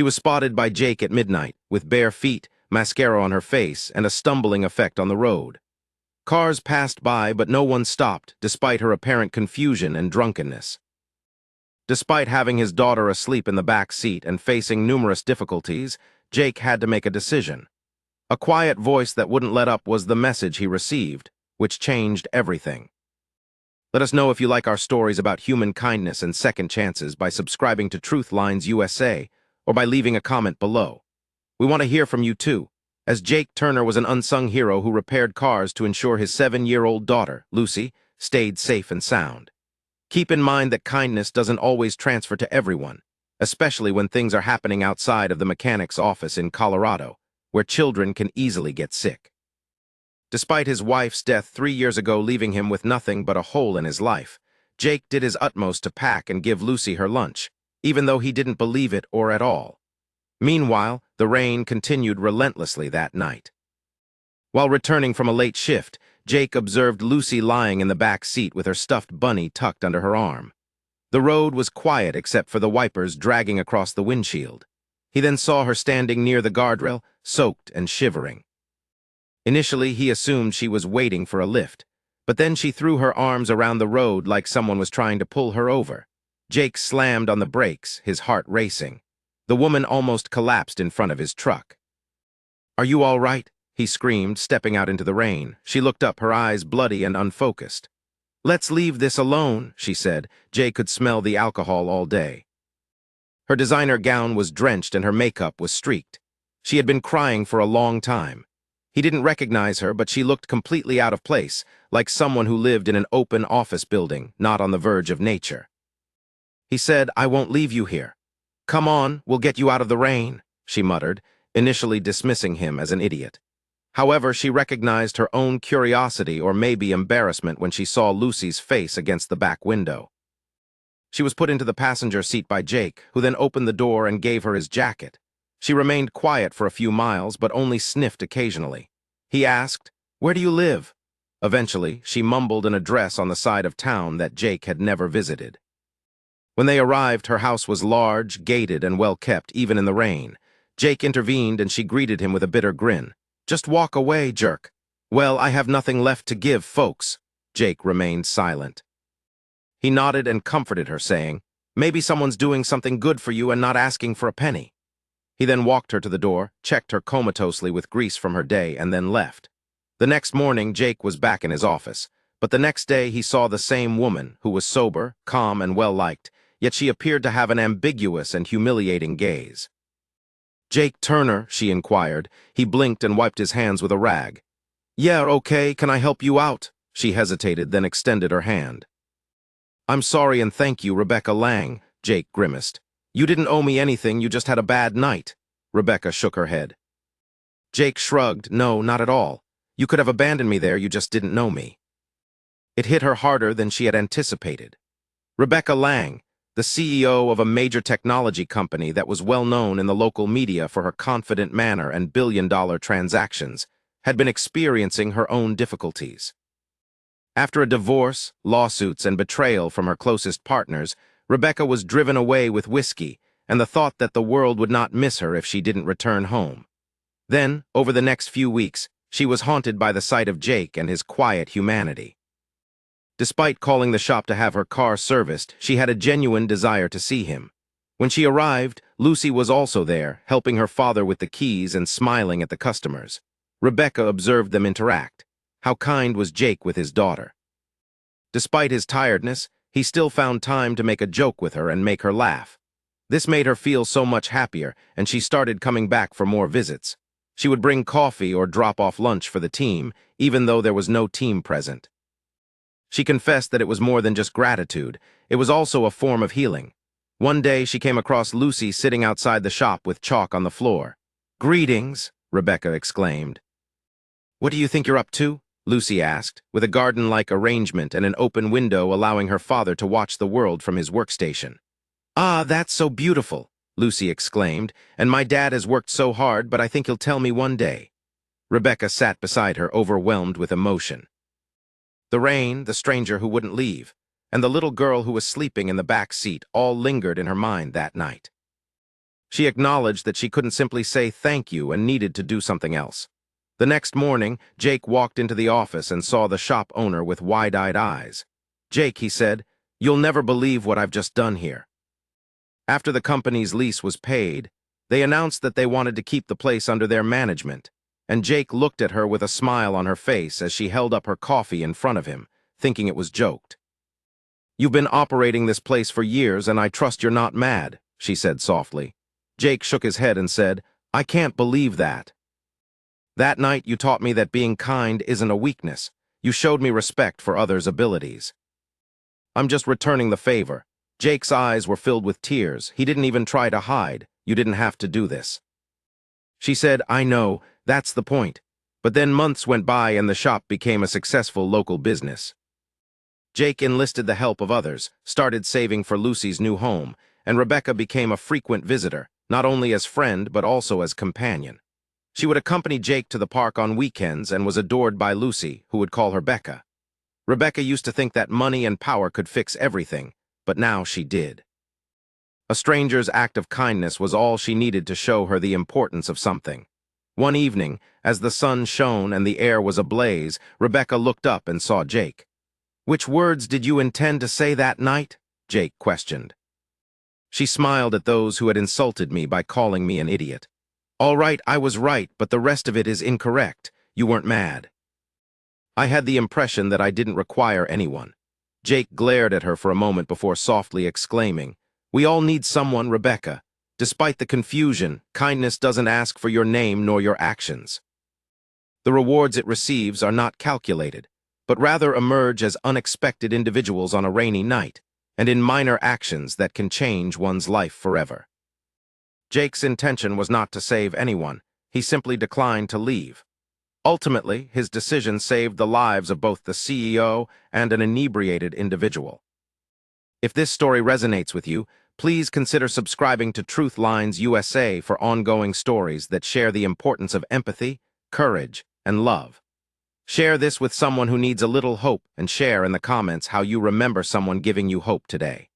She was spotted by Jake at midnight, with bare feet, mascara on her face, and a stumbling effect on the road. Cars passed by, but no one stopped, despite her apparent confusion and drunkenness. Despite having his daughter asleep in the back seat and facing numerous difficulties, Jake had to make a decision. A quiet voice that wouldn't let up was the message he received, which changed everything. Let us know if you like our stories about human kindness and second chances by subscribing to Truth Lines USA or by leaving a comment below. We want to hear from you too, as Jake Turner was an unsung hero who repaired cars to ensure his 7-year-old daughter, Lucy, stayed safe and sound. Keep in mind that kindness doesn't always transfer to everyone, especially when things are happening outside of the mechanic's office in Colorado, where children can easily get sick. Despite his wife's death 3 years ago leaving him with nothing but a hole in his life, Jake did his utmost to pack and give Lucy her lunch, even though he didn't believe it or at all. Meanwhile, the rain continued relentlessly that night. While returning from a late shift, Jake observed Lucy lying in the back seat with her stuffed bunny tucked under her arm. The road was quiet except for the wipers dragging across the windshield. He then saw her standing near the guardrail, soaked and shivering. Initially, he assumed she was waiting for a lift, but then she threw her arms around the road like someone was trying to pull her over. Jake slammed on the brakes, his heart racing. The woman almost collapsed in front of his truck. "Are you all right?" he screamed, stepping out into the rain. She looked up, her eyes bloody and unfocused. "Let's leave this alone," she said. Jake could smell the alcohol all day. Her designer gown was drenched and her makeup was streaked. She had been crying for a long time. He didn't recognize her, but she looked completely out of place, like someone who lived in an open office building, not on the verge of nature. He said, "I won't leave you here. Come on, we'll get you out of the rain," she muttered, initially dismissing him as an idiot. However, she recognized her own curiosity or maybe embarrassment when she saw Lucy's face against the back window. She was put into the passenger seat by Jake, who then opened the door and gave her his jacket. She remained quiet for a few miles, but only sniffed occasionally. He asked, "Where do you live?" Eventually, she mumbled an address on the side of town that Jake had never visited. When they arrived, her house was large, gated, and well-kept, even in the rain. Jake intervened and she greeted him with a bitter grin. "Just walk away, jerk." "Well, I have nothing left to give, folks." Jake remained silent. He nodded and comforted her, saying, "Maybe someone's doing something good for you and not asking for a penny." He then walked her to the door, checked her comatosely with grease from her day, and then left. The next morning, Jake was back in his office, but the next day he saw the same woman, who was sober, calm, and well-liked, yet she appeared to have an ambiguous and humiliating gaze. "Jake Turner?" she inquired. He blinked and wiped his hands with a rag. "Yeah, okay, can I help you out?" She hesitated, then extended her hand. "I'm sorry and thank you, Rebecca Lang," Jake grimaced. "You didn't owe me anything, you just had a bad night." Rebecca shook her head. Jake shrugged. "No, not at all. You could have abandoned me there, you just didn't know me." It hit her harder than she had anticipated. Rebecca Lang, the CEO of a major technology company that was well known in the local media for her confident manner and billion-dollar transactions, had been experiencing her own difficulties. After a divorce, lawsuits, and betrayal from her closest partners, Rebecca was driven away with whiskey and the thought that the world would not miss her if she didn't return home. Then, over the next few weeks, she was haunted by the sight of Jake and his quiet humanity. Despite calling the shop to have her car serviced, she had a genuine desire to see him. When she arrived, Lucy was also there, helping her father with the keys and smiling at the customers. Rebecca observed them interact. How kind was Jake with his daughter? Despite his tiredness, he still found time to make a joke with her and make her laugh. This made her feel so much happier, and she started coming back for more visits. She would bring coffee or drop off lunch for the team, even though there was no team present. She confessed that it was more than just gratitude, it was also a form of healing. One day she came across Lucy sitting outside the shop with chalk on the floor. "Greetings," Rebecca exclaimed. "What do you think you're up to?" Lucy asked, with a garden-like arrangement and an open window allowing her father to watch the world from his workstation. "Ah, that's so beautiful," Lucy exclaimed, "and my dad has worked so hard, but I think he'll tell me one day." Rebecca sat beside her, overwhelmed with emotion. The rain, the stranger who wouldn't leave, and the little girl who was sleeping in the back seat all lingered in her mind that night. She acknowledged that she couldn't simply say thank you and needed to do something else. The next morning, Jake walked into the office and saw the shop owner with wide-eyed eyes. "Jake," he said, "you'll never believe what I've just done here." After the company's lease was paid, they announced that they wanted to keep the place under their management, and Jake looked at her with a smile on her face as she held up her coffee in front of him, thinking it was joked. "You've been operating this place for years, and I trust you're not mad," she said softly. Jake shook his head and said, "I can't believe that. That night you taught me that being kind isn't a weakness. You showed me respect for others' abilities." "I'm just returning the favor." Jake's eyes were filled with tears. He didn't even try to hide. "You didn't have to do this." She said, "I know, that's the point." But then months went by and the shop became a successful local business. Jake enlisted the help of others, started saving for Lucy's new home, and Rebecca became a frequent visitor, not only as friend but also as companion. She would accompany Jake to the park on weekends and was adored by Lucy, who would call her Becca. Rebecca used to think that money and power could fix everything, but now she did. A stranger's act of kindness was all she needed to show her the importance of something. One evening, as the sun shone and the air was ablaze, Rebecca looked up and saw Jake. "Which words did you intend to say that night?" Jake questioned. She smiled at those who had insulted me by calling me an idiot. "All right, I was right, but the rest of it is incorrect. You weren't mad." I had the impression that I didn't require anyone. Jake glared at her for a moment before softly exclaiming, "We all need someone, Rebecca. Despite the confusion, kindness doesn't ask for your name nor your actions. The rewards it receives are not calculated, but rather emerge as unexpected individuals on a rainy night, and in minor actions that can change one's life forever." Jake's intention was not to save anyone. He simply declined to leave. Ultimately, his decision saved the lives of both the CEO and an inebriated individual. If this story resonates with you, please consider subscribing to Truth Lines USA for ongoing stories that share the importance of empathy, courage, and love. Share this with someone who needs a little hope and share in the comments how you remember someone giving you hope today.